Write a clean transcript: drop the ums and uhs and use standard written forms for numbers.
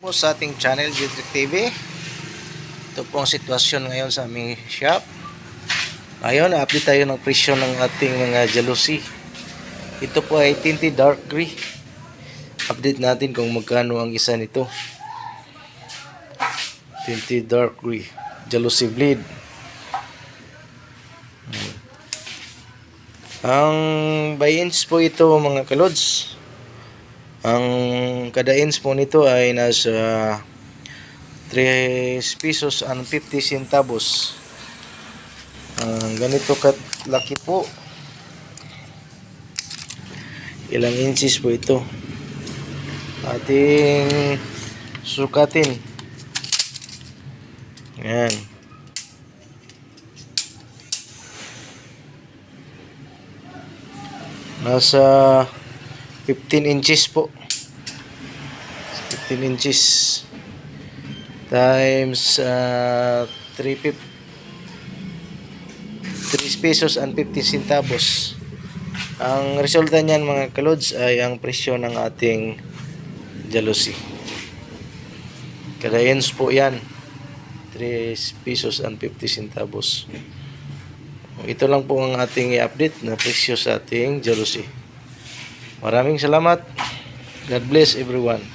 Po sa ating channel, Jedrick TV. Ito po ang sitwasyon ngayon sa aming shop. Ngayon, update tayo ng presyo ng ating mga jealousy. Ito po ay tinted dark gray. Update natin kung magkano ang isa nito. Tinted dark gray jealousy bleed. Ang by inch po ito mga kalods. Ang kada inch po nito ay nasa 3 pesos and 50 centavos. Ganito kalaki po. Ilang inches po ito. Ating sukatin. Yan. Nasa 15 inches po. 15 inches times 3 pesos and 50 centavos. Ang resulta niyan mga kalods ay ang presyo ng ating jealousy. Kada inch po yan 3 pesos and 50 centavos. Ito lang po ang ating i-update na presyo sa ating jealousy. Maraming salamat. God bless everyone.